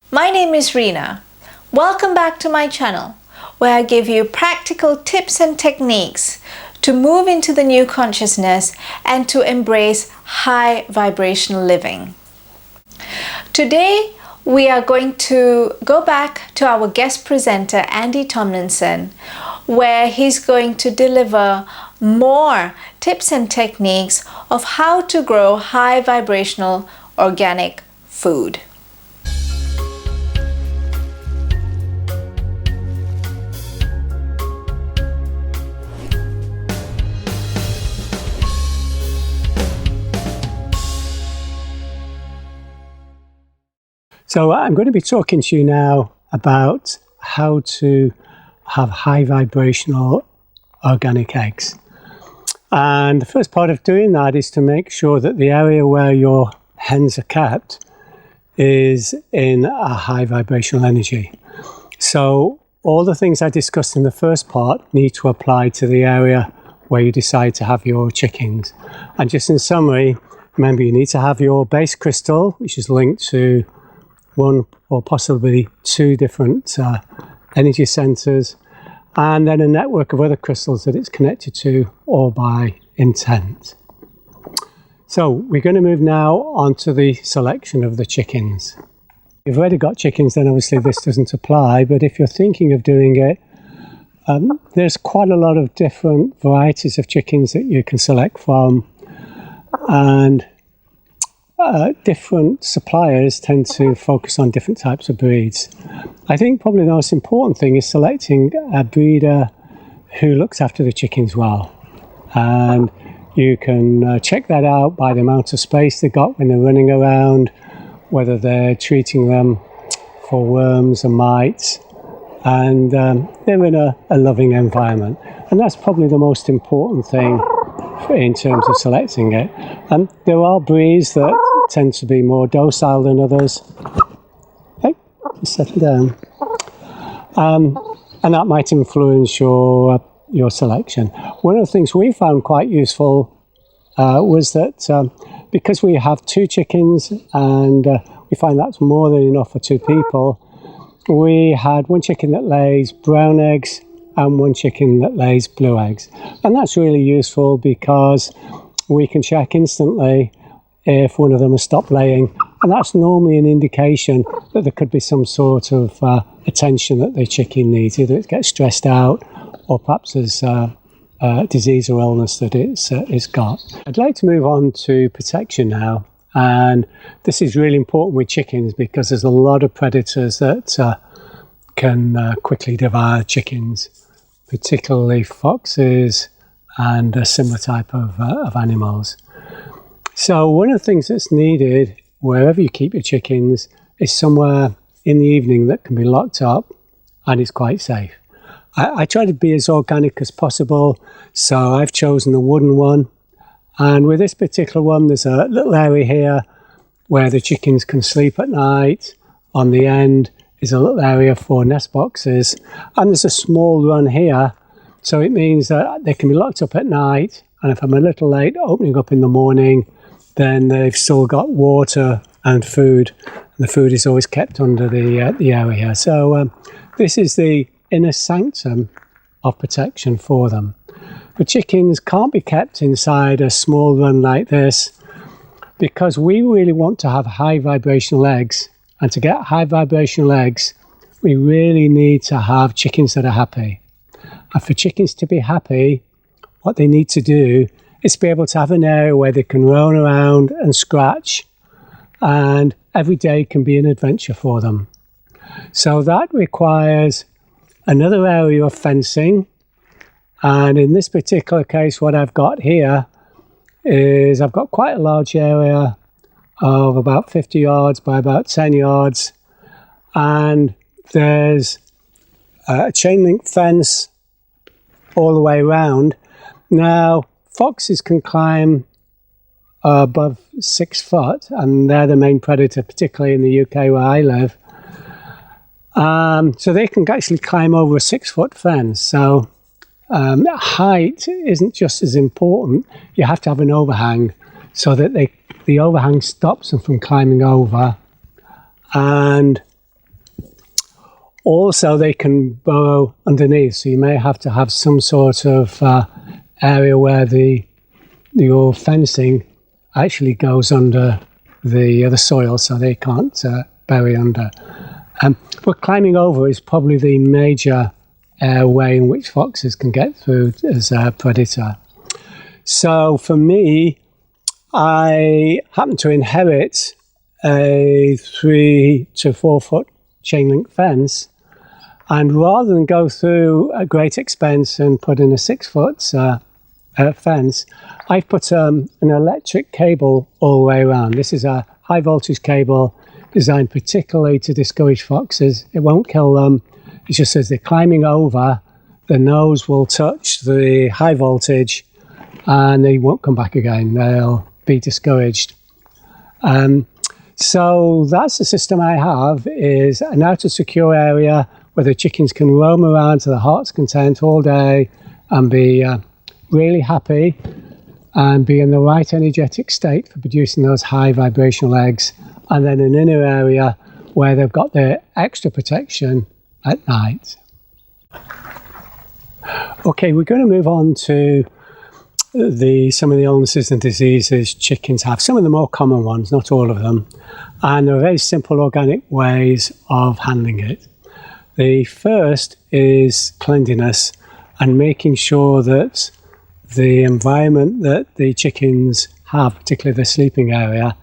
My name is Reena. Welcome back to my channel, where I give you practical tips and techniques to move into the new consciousness and to embrace high vibrational living. Today, we are going to go back to our guest presenter, Andy Tomlinson, where he's going to deliver more tips and techniques of how to grow high vibrational organic food. So I'm going to be talking to you now about how to have high vibrational organic eggs. And the first part of doing that is to make sure that the area where your hens are kept is in a high vibrational energy. So all the things I discussed in the first part need to apply to the area where you decide to have your chickens. And just in summary, remember you need to have your base crystal, which is linked to one or possibly two different energy centers, and then a network of other crystals that it's connected to, all by intent. So we're going to move now on to the selection of the chickens. If you've already got chickens, then obviously this doesn't apply, but if you're thinking of doing it, there's quite a lot of different varieties of chickens that you can select from, and different suppliers tend to focus on different types of breeds. I think probably the most important thing is selecting a breeder who looks after the chickens well. And you can check that out by the amount of space they got when they're running around, whether they're treating them for worms and mites, and they're in a loving environment. And that's probably the most important thing in terms of selecting it. And there are breeds that tend to be more docile than others. Hey, just settle down. And that might influence your selection. One of the things we found quite useful was that because we have two chickens and we find that's more than enough for two people, we had one chicken that lays brown eggs and one chicken that lays blue eggs. And that's really useful because we can check instantly if one of them has stopped laying. And that's normally an indication that there could be some sort of attention that the chicken needs. Either it gets stressed out or perhaps there's disease or illness that it's got. I'd like to move on to protection now. And this is really important with chickens because there's a lot of predators that can quickly devour chickens, particularly foxes and a similar type of animals. So one of the things that's needed wherever you keep your chickens is somewhere in the evening that can be locked up and is quite safe. I try to be as organic as possible, so I've chosen a wooden one. And with this particular one, there's a little area here where the chickens can sleep at night. On the end is a little area for nest boxes, and there's a small run here, so it means that they can be locked up at night, and if I'm a little late opening up in the morning, then they've still got water and food, and the food is always kept under the area. So this is the inner sanctum of protection for them. But chickens can't be kept inside a small run like this because we really want to have high vibrational eggs. And to get high vibrational eggs, we really need to have chickens that are happy. And for chickens to be happy, what they need to do is be able to have an area where they can roam around and scratch, and every day can be an adventure for them. So that requires another area of fencing. And in this particular case, what I've got here is I've got quite a large area of about 50 yards by about 10 yards. And there's a chain link fence all the way around. Now, foxes can climb above 6 foot, and they're the main predator, particularly in the UK where I live. So they can actually climb over a 6-foot fence. So height isn't just as important. You have to have an overhang so that the overhang stops them from climbing over. And Also, they can burrow underneath, so you may have to have some sort of area where your fencing actually goes under the soil, so they can't bury under. But climbing over is probably the major way in which foxes can get through as a predator. So for me, I happen to inherit a 3 to 4 foot chain link fence, and rather than go through a great expense and put in a 6 foot fence, I've put an electric cable all the way around. This is a high voltage cable designed particularly to discourage foxes. It won't kill them. It's just as they're climbing over, the nose will touch the high voltage and they won't come back again. They'll be discouraged. So that's the system I have, is an outer secure area where the chickens can roam around to their heart's content all day and be really happy and be in the right energetic state for producing those high vibrational eggs, and then an inner area where they've got their extra protection at night. Okay, we're going to move on to some of the illnesses and diseases chickens have. Some of the more common ones, not all of them, and there are very simple organic ways of handling it. The first is cleanliness and making sure that the environment that the chickens have, particularly the sleeping area,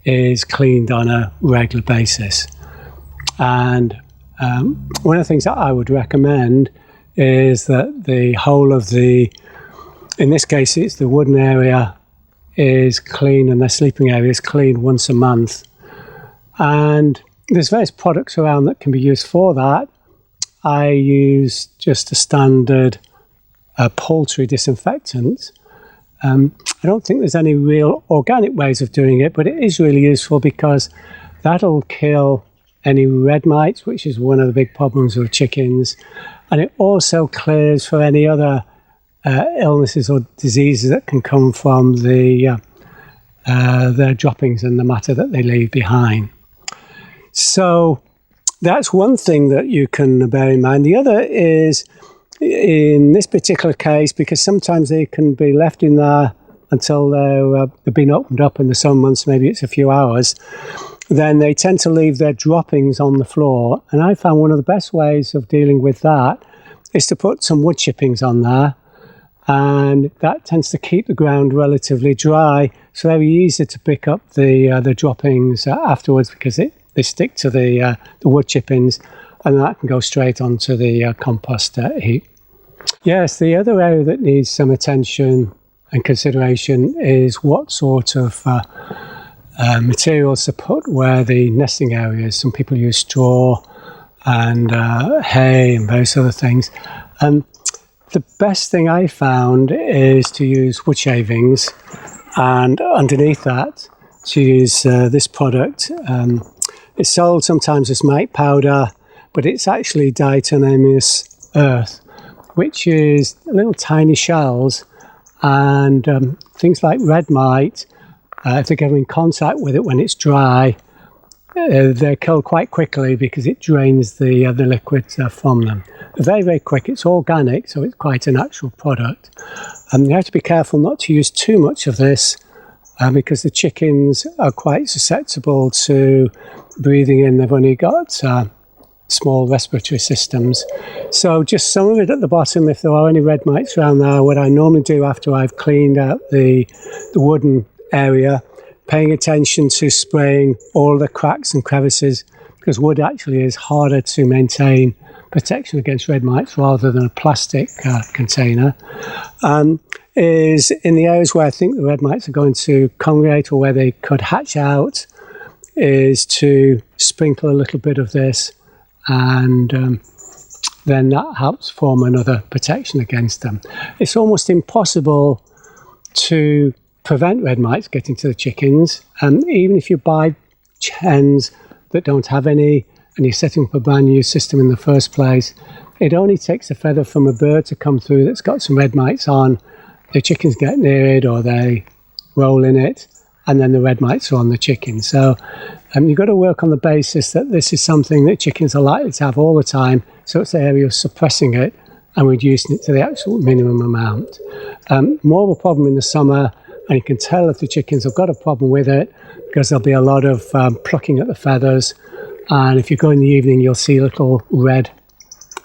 is cleaned on a regular basis. And one of the things that I would recommend is that the whole of in this case it's the wooden area, is clean, and their sleeping area is cleaned once a month. And there's various products around that can be used for that. I use just a standard poultry disinfectant. I don't think there's any real organic ways of doing it, but it is really useful because that'll kill any red mites, which is one of the big problems with chickens. And it also clears for any other illnesses or diseases that can come from their droppings and the matter that they leave behind. So that's one thing that you can bear in mind. The other is, in this particular case, because sometimes they can be left in there until they've been opened up in the summer months, maybe it's a few hours, then they tend to leave their droppings on the floor. And I found one of the best ways of dealing with that is to put some wood chippings on there, and that tends to keep the ground relatively dry, so very easy to pick up the droppings afterwards, because they stick to the wood chippings, and that can go straight onto the compost heap. Yes, the other area that needs some attention and consideration is what sort of materials to put where the nesting areas. Some people use straw and hay and various other things. The best thing I found is to use wood shavings, and underneath that to use this product. It's sold sometimes as mite powder, but it's actually diatomaceous earth, which is little tiny shells, and things like red mite, if they get in contact with it when it's dry, they're killed quite quickly because it drains the liquid from them. They're very, very quick. It's organic, so it's quite a natural product. You have to be careful not to use too much of this because the chickens are quite susceptible to breathing in. They've only got small respiratory systems. So just some of it at the bottom, if there are any red mites around there. What I normally do after I've cleaned out the wooden area, paying attention to spraying all the cracks and crevices, because wood actually is harder to maintain protection against red mites rather than a plastic container, is in the areas where I think the red mites are going to congregate or where they could hatch out, is to sprinkle a little bit of this, and then that helps form another protection against them. It's almost impossible to prevent red mites getting to the chickens, and even if you buy hens that don't have any and you're setting up a brand new system in the first place, it only takes a feather from a bird to come through that's got some red mites on. The chickens get near it or they roll in it, and then the red mites are on the chicken. So You've got to work on the basis that this is something that chickens are likely to have all the time, so it's the area of suppressing it and reducing it to the actual minimum amount. More of a problem in the summer, and you can tell if the chickens have got a problem with it, because there'll be a lot of plucking at the feathers, and if you go in the evening you'll see little red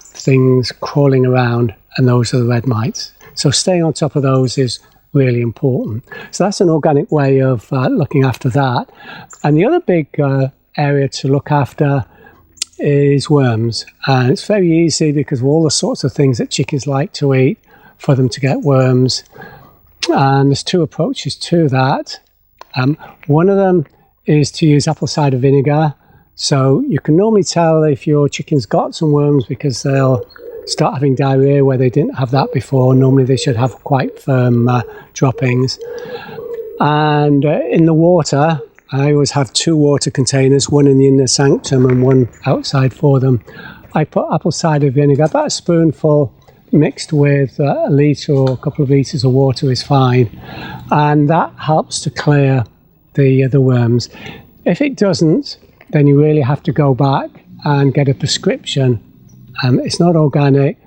things crawling around, and those are the red mites. So staying on top of those is really important. So that's an organic way of looking after that. And the other big area to look after is worms. And it's very easy because of all the sorts of things that chickens like to eat for them to get worms. And there's two approaches to that. One of them is to use apple cider vinegar. So you can normally tell if your chicken's got some worms because they'll start having diarrhea where they didn't have that before. Normally they should have quite firm droppings. And in the water, I always have 2 water containers, one in the inner sanctum and one outside for them. I put apple cider vinegar, about a spoonful, mixed with a litre or a couple of litres of water is fine. And that helps to clear the worms. If it doesn't, then you really have to go back and get a prescription. It's not organic,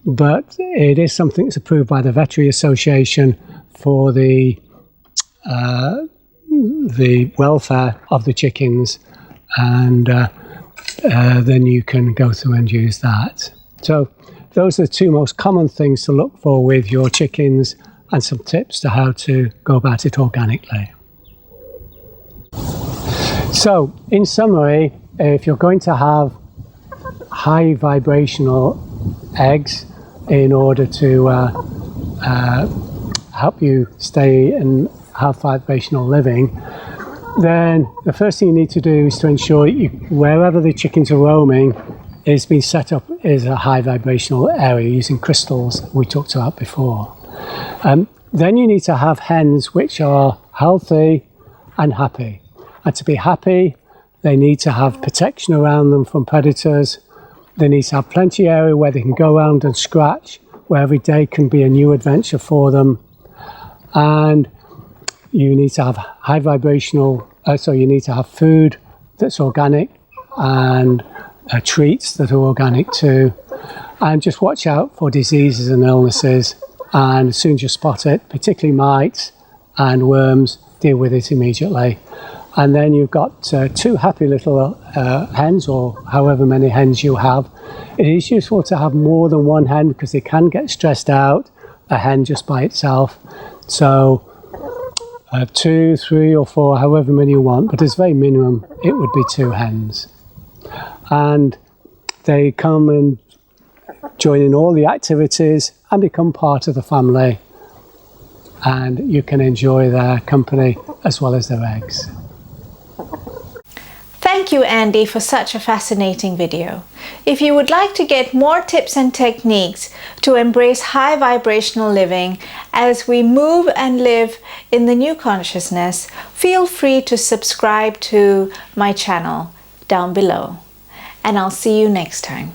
but it is something that's approved by the Veterinary Association for the welfare of the chickens, and then you can go through and use that. So those are the 2 most common things to look for with your chickens, and some tips to how to go about it organically. So in summary, if you're going to have high vibrational eggs in order to help you stay and have vibrational living, then the first thing you need to do is to ensure wherever the chickens are roaming is being set up as a high vibrational area using crystals we talked about before. Then you need to have hens which are healthy and happy. And to be happy, they need to have protection around them from predators. They need to have plenty of area where they can go around and scratch, where every day can be a new adventure for them. And you need to have high vibrational, so you need to have food that's organic and treats that are organic too. And just watch out for diseases and illnesses. And as soon as you spot it, particularly mites and worms, deal with it immediately. And then you've got 2 happy little hens, or however many hens you have. It is useful to have more than 1 hen because they can get stressed out, a hen just by itself. So 2, 3 or 4, however many you want, but as very minimum it would be 2 hens. And they come and join in all the activities and become part of the family, and you can enjoy their company as well as their eggs. Thank you, Andy, for such a fascinating video. If you would like to get more tips and techniques to embrace high vibrational living as we move and live in the new consciousness, feel free to subscribe to my channel down below. And I'll see you next time.